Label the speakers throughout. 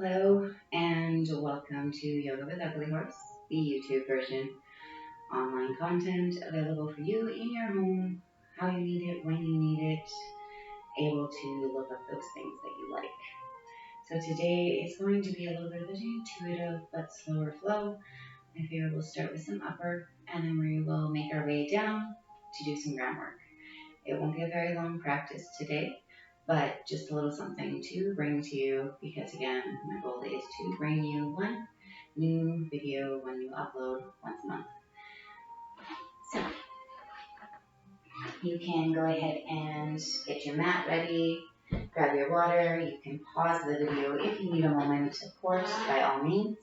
Speaker 1: Hello and welcome to Yoga with Ugly Horse, the YouTube version. Online content available for you in your home, how you need it, when you need it, able to look up those things that you like. So today is going to be a little bit of an intuitive but slower flow. I figure we'll start with some upper and then we will make our way down to do some groundwork. It won't be a very long practice today, but just a little something to bring to you because again, my goal is to bring you one new video when you upload once a month. So you can go ahead and get your mat ready, grab your water. You can pause the video if you need a moment, of course, by all means.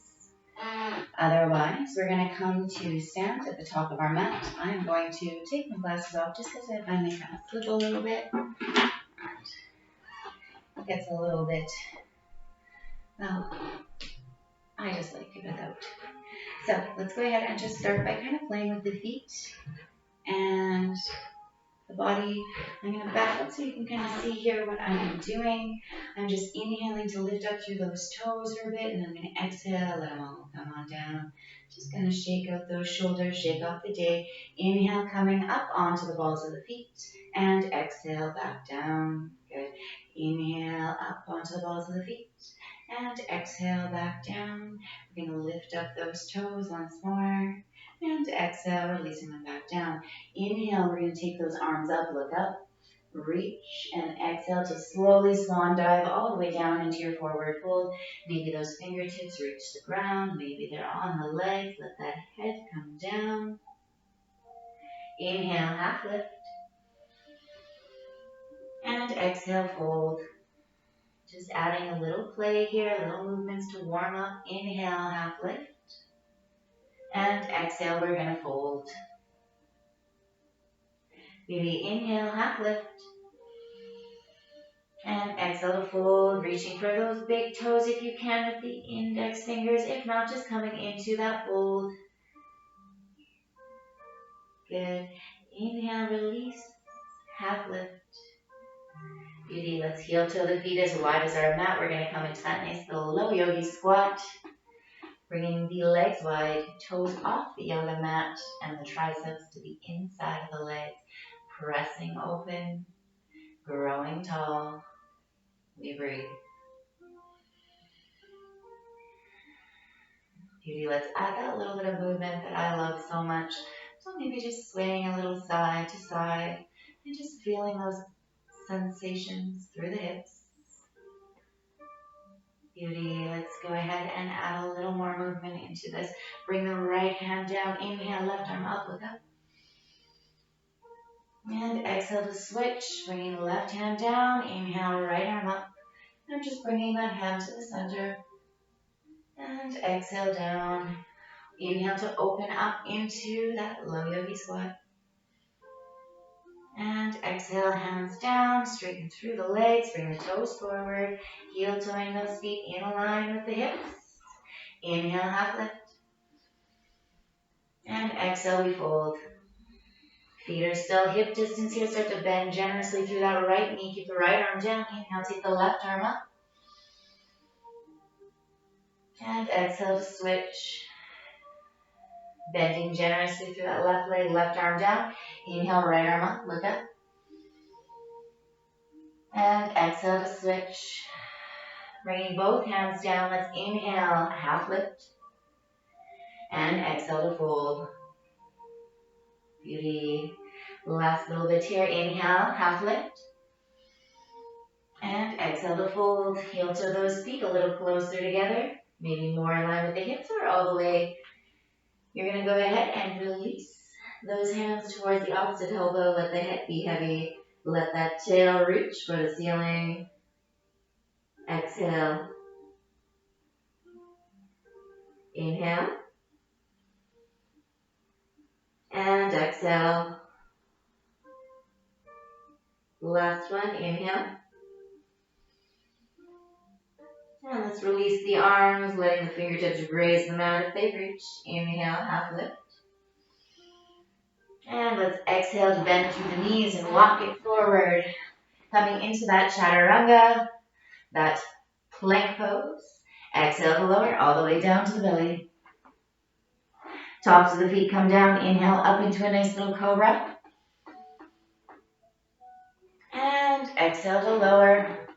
Speaker 1: Otherwise, we're going to come to stand at the top of our mat. I am going to take my glasses off just because I find they kind of slip a little bit. It gets a little bit, well, I just like it without. So let's go ahead and just start by kind of playing with the feet and the body. I'm going to back up so you can kind of see here what I'm doing. I'm just inhaling to lift up through those toes for a bit, and I'm going to exhale, let them all come on down. Just going to shake out those shoulders, shake off the day. Inhale, coming up onto the balls of the feet, and exhale back down. Good. Inhale, up onto the balls of the feet, and exhale back down. We're going to lift up those toes once more, and exhale, releasing them back down. Inhale, we're going to take those arms up, look up, reach, and exhale to slowly swan dive all the way down into your forward fold. Maybe those fingertips reach the ground, maybe they're on the legs. Let that head come down. Inhale, half lift, and exhale, fold. Just adding a little play here, little movements to warm up. Inhale, half lift, and exhale, we're going to fold. Maybe inhale, half lift, and exhale to fold, reaching for those big toes if you can with the index fingers. If not, just coming into that fold. Good. Inhale, release, half lift. Beauty. Let's heel till the feet as wide as our mat. We're going to come into that nice little low yogi squat. Bringing the legs wide, toes off the yoga mat, and the triceps to the inside of the legs. Pressing open, growing tall. We breathe. Beauty, let's add that little bit of movement that I love so much. So maybe just swaying a little side to side and just feeling those sensations through the hips. Beauty, let's go ahead and add a little more movement into this. Bring the right hand down. Inhale, left arm up, look up. And exhale to switch. Bringing the left hand down. Inhale, right arm up. And just bringing that hand to the center. And exhale down. Inhale to open up into that low yogi squat. And exhale, hands down, straighten through the legs, bring the toes forward, heel toeing those feet in line with the hips. Inhale, half lift. And exhale, we fold. Feet are still hip distance here. Start to bend generously through that right knee. Keep the right arm down. Inhale, take the left arm up. And exhale to switch. Bending generously through that left leg, left arm down. Inhale, right arm up, look up. And exhale to switch. Bringing both hands down. Let's inhale, half lift. And exhale to fold. Beauty. Last little bit here. Inhale, half lift. And exhale to fold. Heel to those feet a little closer together. Maybe more in line with the hips or all the way. You're going to go ahead and release those hands towards the opposite elbow. Let the head be heavy. Let that tail reach for the ceiling. Exhale. Inhale. And exhale. Last one. Inhale. And let's release the arms, letting the fingertips graze the mat if they reach. Inhale, half lift. And let's exhale to bend through the knees and walk it forward. Coming into that chaturanga, that plank pose. Exhale to lower all the way down to the belly. Tops of the feet come down. Inhale up into a nice little cobra. And exhale to lower.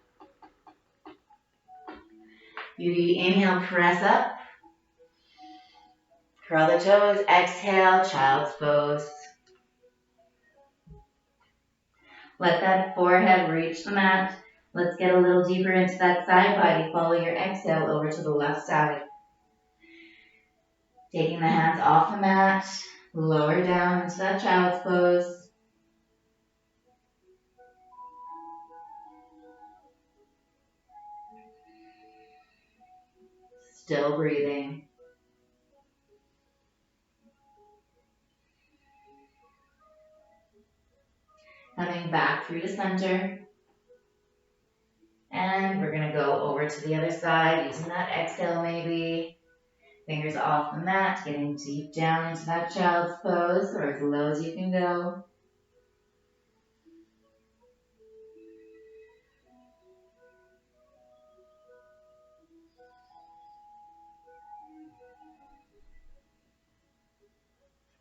Speaker 1: Beauty. Inhale, press up. Curl the toes. Exhale, child's pose. Let that forehead reach the mat. Let's get a little deeper into that side body. Follow your exhale over to the left side. Taking the hands off the mat. Lower down into that child's pose. Still breathing. Coming back through to center. And we're going to go over to the other side, using that exhale maybe. Fingers off the mat, getting deep down into that child's pose, or as low as you can go.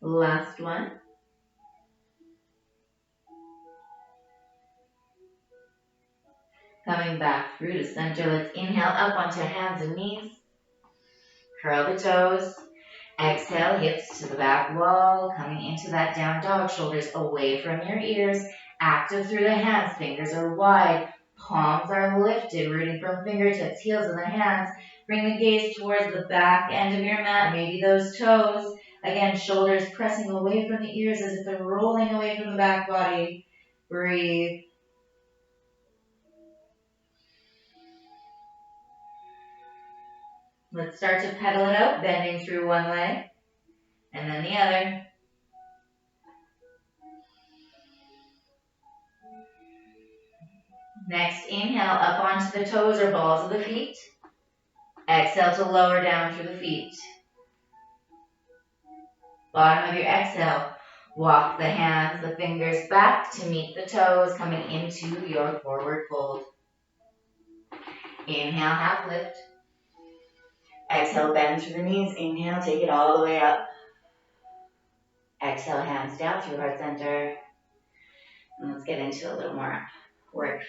Speaker 1: Last one. Coming back through to center, let's inhale up onto hands and knees. Curl the toes. Exhale, hips to the back wall. Coming into that down dog, shoulders away from your ears. Active through the hands, fingers are wide. Palms are lifted, rooting from fingertips, heels of the hands. Bring the gaze towards the back end of your mat, maybe those toes. Again, shoulders pressing away from the ears as if they're rolling away from the back body. Breathe. Let's start to pedal it out, bending through one leg and then the other. Next, inhale up onto the toes or balls of the feet. Exhale to lower down through the feet. Bottom of your exhale, walk the hands, the fingers back to meet the toes, coming into your forward fold. Inhale, half lift. Exhale, bend through the knees. Inhale, take it all the way up. Exhale, hands down through heart center. And let's get into a little more work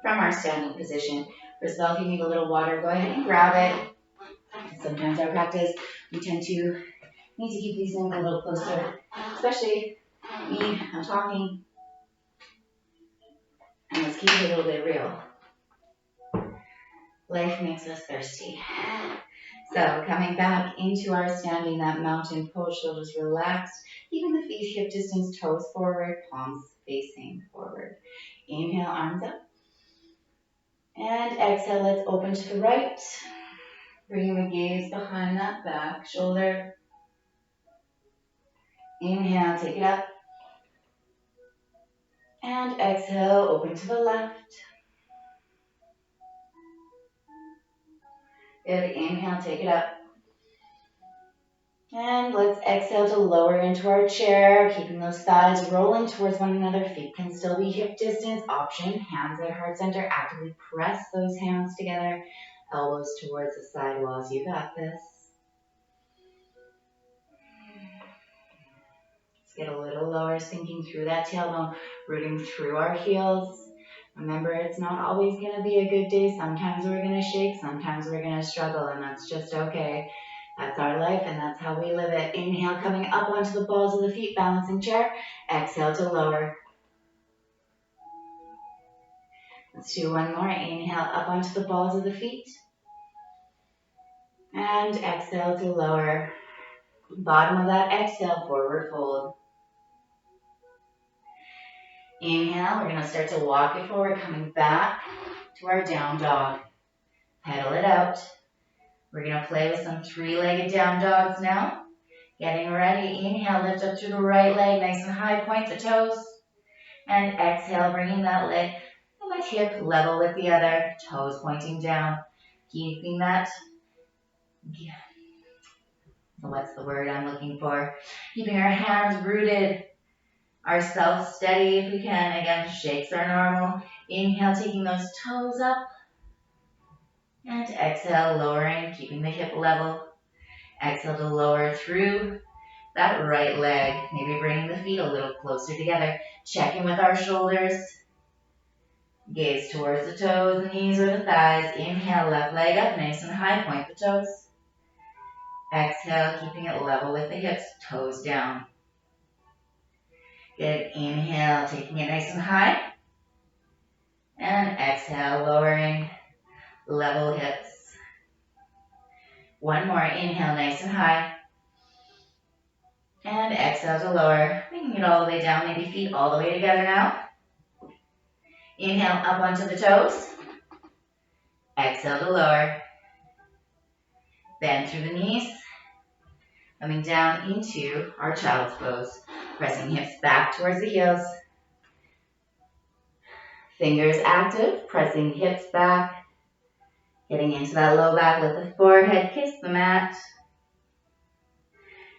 Speaker 1: from our standing position. First of all, if you need a little water, go ahead and grab it. Sometimes our practice, we tend to need to keep these things a little closer, especially me, I'm talking. And let's keep it a little bit real. Life makes us thirsty. So coming back into our standing, that mountain pose, shoulders relaxed, keeping the feet hip distance, toes forward, palms facing forward. Inhale, arms up. And exhale, let's open to the right. Bringing the gaze behind that back shoulder. Inhale, take it up. And exhale, open to the left. Good, inhale, take it up. And let's exhale to lower into our chair, keeping those thighs rolling towards one another. Feet can still be hip distance. Option, hands at heart center. Actively press those hands together. Elbows towards the side walls. You got this. Let's get a little lower, sinking through that tailbone, rooting through our heels. Remember, it's not always going to be a good day. Sometimes we're going to shake. Sometimes we're going to struggle, and that's just okay. That's our life, and that's how we live it. Inhale, coming up onto the balls of the feet, balancing chair. Exhale to lower. Let's do one more. Inhale, up onto the balls of the feet. And exhale to lower. Bottom of that exhale, forward fold. Inhale, we're going to start to walk it forward, coming back to our down dog. Pedal it out. We're going to play with some three-legged down dogs now. Getting ready. Inhale, lift up through the right leg, nice and high, point the toes. And exhale, bringing that leg and that hip level with the other, toes pointing down. Keeping that, what's the word I'm looking for? Keeping our hands rooted, ourselves steady if we can. Again, shakes are normal. Inhale, taking those toes up. And exhale, lowering, keeping the hip level. Exhale to lower through that right leg. Maybe bringing the feet a little closer together. Checking with our shoulders. Gaze towards the toes, knees, or the thighs. Inhale, left leg up, nice and high. Point the toes. Exhale, keeping it level with the hips, toes down. Good. Inhale, taking it nice and high. And exhale, lowering, level hips. One more. Inhale, nice and high. And exhale to lower. Bringing it all the way down, maybe feet all the way together now. Inhale, up onto the toes. Exhale to lower. Bend through the knees. Coming down into our child's pose. Pressing hips back towards the heels. Fingers active, pressing hips back. Getting into that low back, lift the forehead, kiss the mat.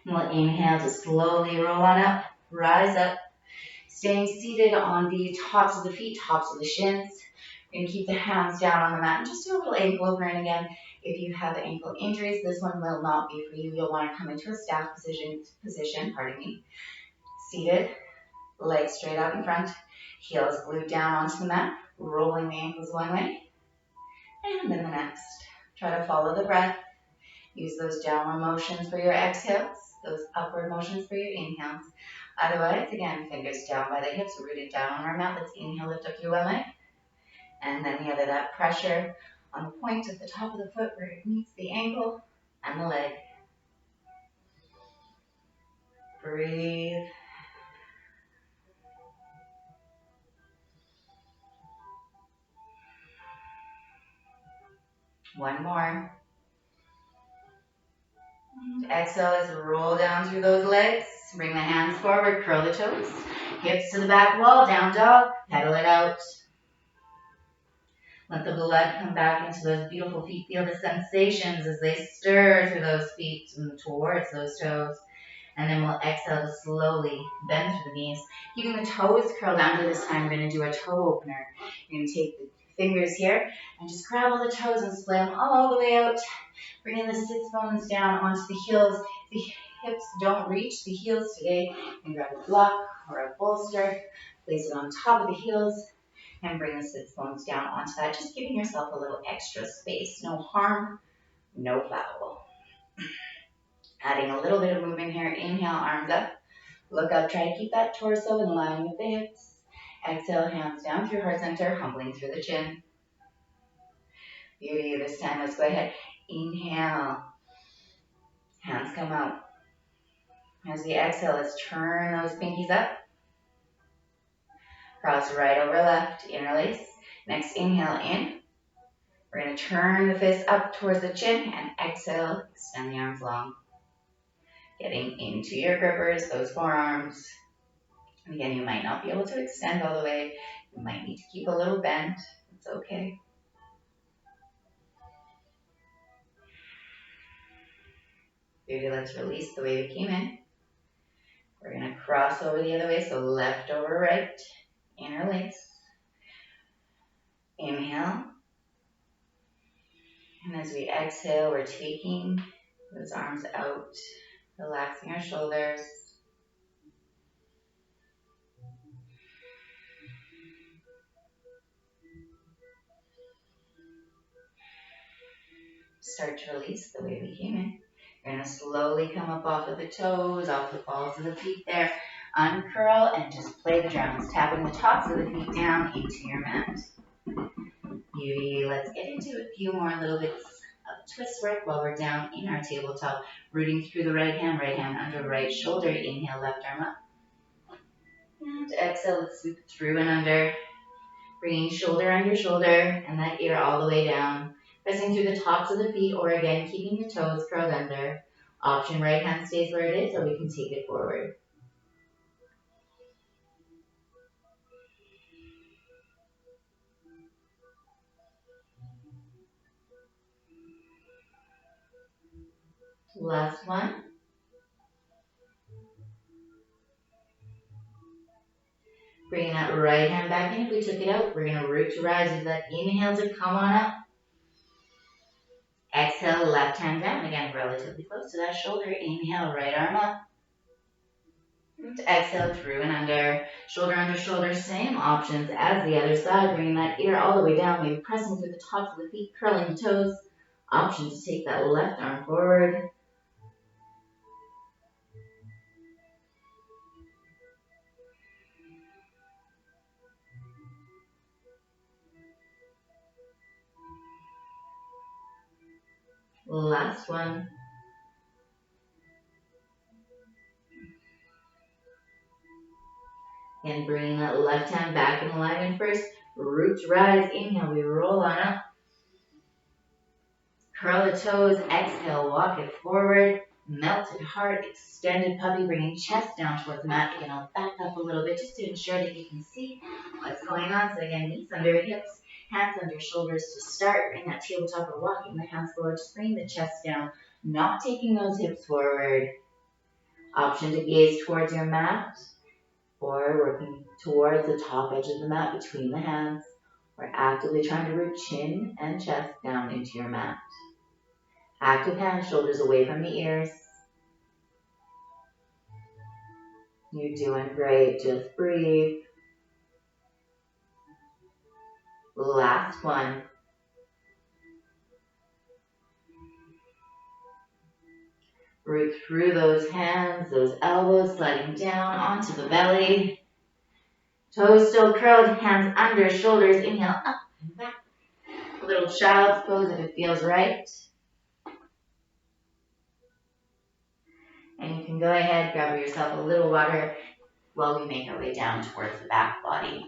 Speaker 1: And we'll inhale to slowly roll on up, rise up. Staying seated on the tops of the feet, tops of the shins. We're going to keep the hands down on the mat and just do a little ankle opener. And again, if you have ankle injuries, this one will not be for you. You'll want to come into a staff position, seated, legs straight out in front, heels glued down onto the mat, rolling the ankles one way, and then the next. Try to follow the breath. Use those downward motions for your exhales, those upward motions for your inhales. Otherwise, again, fingers down by the hips, rooted down on our mat. Let's inhale, lift up your one leg. And then the other, that pressure on the point at the top of the foot where it meets the ankle and the leg. Breathe. One more. And exhale as you roll down through those legs. Bring the hands forward, curl the toes. Hips to the back wall, down dog, pedal it out. Let the blood come back into those beautiful feet. Feel the sensations as they stir through those feet and towards those toes. And then we'll exhale to slowly bend through the knees. Keeping the toes curled under this time, we're going to do a toe opener. You're going to take the fingers here and just grab all the toes and splay them all the way out. Bringing the sits bones down onto the heels. The hips don't reach the heels today. You can grab a block or a bolster, place it on top of the heels, and bring the sits bones down onto that. Just giving yourself a little extra space. No harm, no foul. Adding a little bit of movement here. Inhale, arms up. Look up. Try to keep that torso in line with the hips. Exhale, hands down through heart center, humbling through the chin. Beauty. This time, let's go ahead. Inhale. Hands come out. As we exhale, let's turn those pinkies up. Cross right over left, interlace. Next, inhale in. We're going to turn the fists up towards the chin and exhale, extend the arms long. Getting into your grippers, those forearms. And again, you might not be able to extend all the way. You might need to keep a little bent. It's okay. Maybe let's release the way we came in. We're going to cross over the other way, so left over right, interlace. Inhale. And as we exhale, we're taking those arms out, relaxing our shoulders. Start to release the way we came in. You're going to slowly come up off of the toes, off the balls of the feet there. Uncurl and just play the drums, tapping the tops of the feet down into your mat. Beauty. Let's get into a few more little bits of twist work while we're down in our tabletop. Rooting through the right hand under right shoulder. Inhale, left arm up. And exhale, let's sweep through and under. Bringing shoulder under shoulder and that ear all the way down. Pressing through the tops of the feet, or again, keeping the toes curled under. Option right hand stays where it is, or we can take it forward. Last one. Bringing that right hand back in. If we took it out, we're going to root to rise. Use that inhale to come on up. Exhale, left hand down, again, relatively close to that shoulder. Inhale, right arm up. And exhale, through and under shoulder, same options as the other side. Bringing that ear all the way down, maybe pressing through the tops of the feet, curling the toes. Option to take that left arm forward. Last one. And bring that left hand back in alignment first. Roots rise. Inhale, we roll on up. Curl the toes. Exhale, walk it forward. Melted heart, extended puppy, bringing chest down towards the mat. Again, I'll back up a little bit just to ensure that you can see what's going on. So again, knees under hips, hands under shoulders to start. Bring that tabletop or walking the hands forward. Just bring the chest down, not taking those hips forward. Option to gaze towards your mat or working towards the top edge of the mat between the hands. We're actively trying to root chin and chest down into your mat. Active hands, shoulders away from the ears. You're doing great. Just breathe. Last one. Root through those hands, those elbows, sliding down onto the belly. Toes still curled, hands under shoulders. Inhale, up and back. A little child's pose if it feels right. And you can go ahead, grab yourself a little water while we make our way down towards the back body.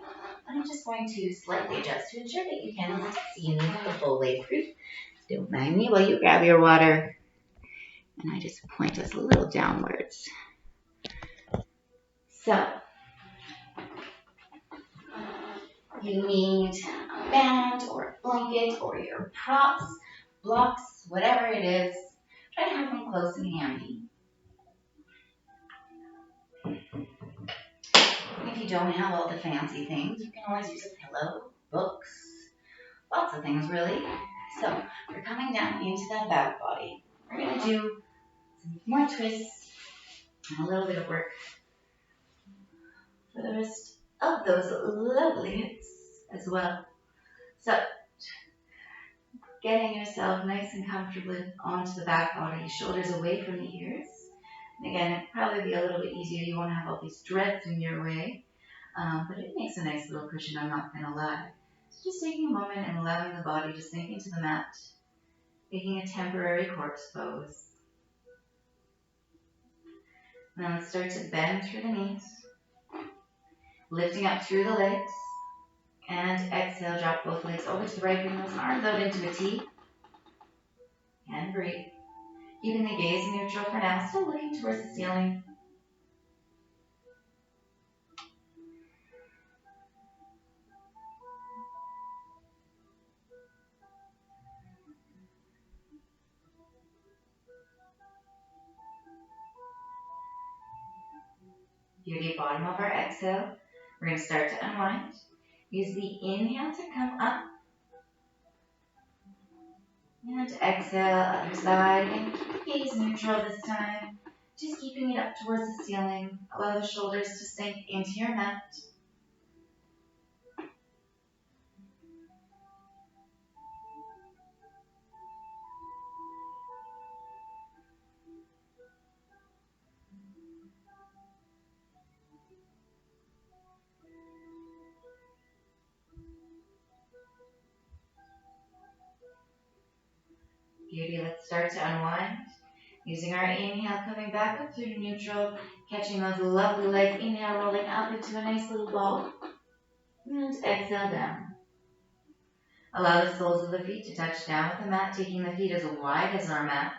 Speaker 1: I'm just going to slightly adjust to ensure that you can see me the full way through. Don't mind me while you grab your water. And I just point us a little downwards. So, you need a band or a blanket or your props, blocks, whatever it is. Try to have them close and handy. If you don't have all the fancy things, you can always use a pillow, books, lots of things really. So, we're coming down into that back body. We're going to do some more twists and a little bit of work for the rest of those lovely hips as well. So, getting yourself nice and comfortably onto the back body, shoulders away from the ears. And again, it'll probably be a little bit easier. You won't have all these dreads in your way, but it makes a nice little cushion, I'm not going to lie. So just taking a moment and allowing the body to sink into the mat, making a temporary corpse pose. Now let's start to bend through the knees, lifting up through the legs, and exhale, drop both legs over to the right, bring those arms out into a T, and breathe. Keeping the gaze neutral for now, still looking towards the ceiling. Beauty, bottom of our exhale. We're going to start to unwind. Use the inhale to come up. And exhale, other side. And gaze neutral this time. Just keeping it up towards the ceiling. Allow the shoulders to sink into your mat. Beauty, let's start to unwind. Using our inhale, coming back up through neutral, catching those lovely legs. Inhale, rolling up into a nice little ball. And exhale down. Allow the soles of the feet to touch down with the mat, taking the feet as wide as our mat.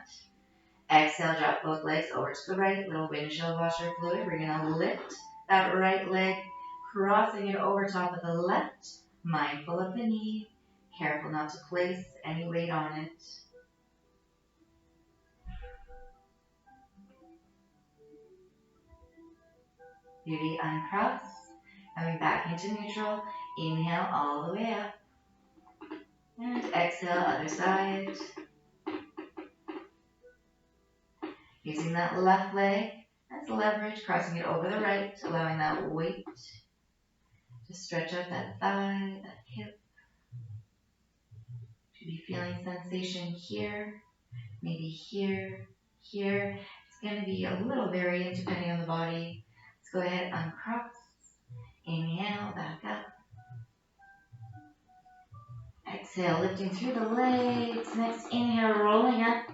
Speaker 1: Exhale, drop both legs over to the right, little windshield washer fluid. We're going to lift that right leg, crossing it over top of the left, mindful of the knee, careful not to place any weight on it. Beauty, uncross, coming back into neutral. Inhale all the way up. And exhale, other side. Using that left leg as leverage, crossing it over the right, allowing that weight to stretch out that thigh, that hip. Should be feeling sensation here, maybe here, here. It's going to be a little variant depending on the body. Let's go ahead, uncross. Inhale, back up. Exhale, lifting through the legs. Next inhale, rolling up.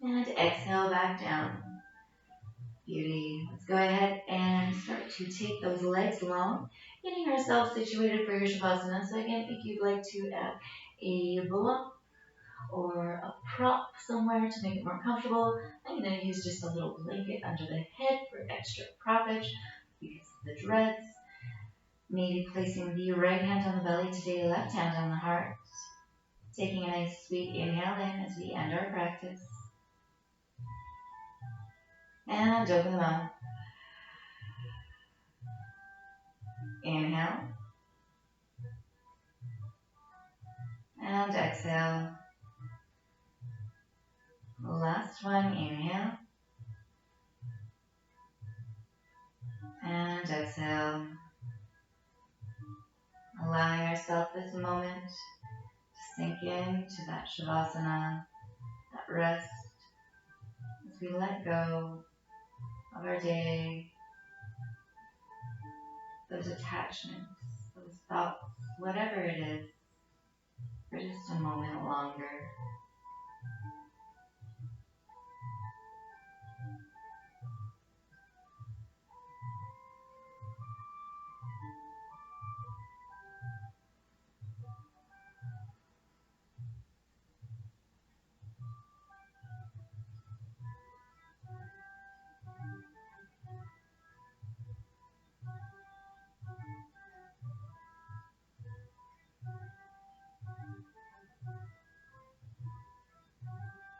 Speaker 1: And exhale, back down. Beauty. Let's go ahead and start to take those legs long, getting ourselves situated for your Shavasana. So again, if you'd like to add a block or a prop somewhere to make it more comfortable, I'm going to use just a little blanket under the head for extra proppage because of the dreads. Maybe placing the right hand on the belly today, left hand on the heart. Taking a nice sweet inhale in as we end our practice. And open the mouth. Inhale. And exhale. Last one, inhale. And exhale. Allowing ourselves this moment to sink into that Shavasana, that rest, as we let go of our day, those attachments, those thoughts, whatever it is, for just a moment longer.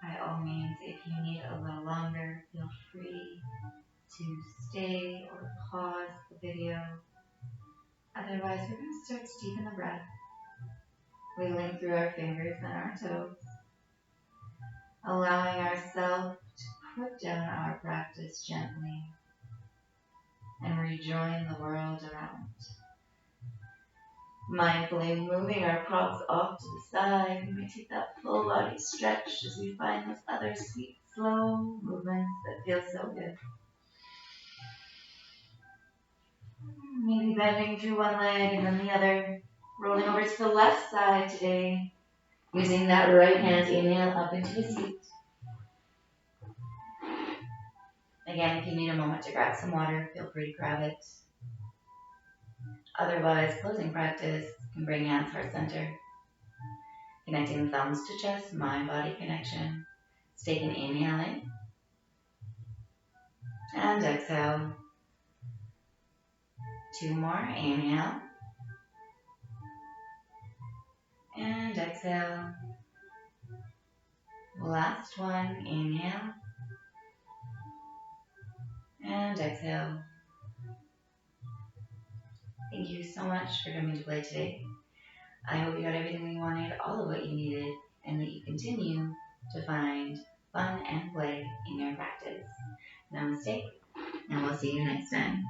Speaker 1: By all means, if you need a little longer, feel free to stay or pause the video. Otherwise, we're going to start to deepen the breath, wiggling through our fingers and our toes, allowing ourselves to put down our practice gently and rejoin the world around. Mindfully moving our props off to the side, we may take that full body stretch as we find those other sweet, slow movements that feel so good. Maybe bending through one leg and then the other, rolling over to the left side today, using that right hand inhale up into the seat. Again, if you need a moment to grab some water, feel free to grab it. Otherwise, closing practice can bring hands heart center. Connecting the thumbs to chest, mind-body connection. Let's take an inhale in. And exhale. Two more, inhale. And exhale. Last one, inhale. And exhale. Thank you so much for coming to play today. I hope you got everything you wanted, all of what you needed, and that you continue to find fun and play in your practice. Namaste, and we'll see you next time.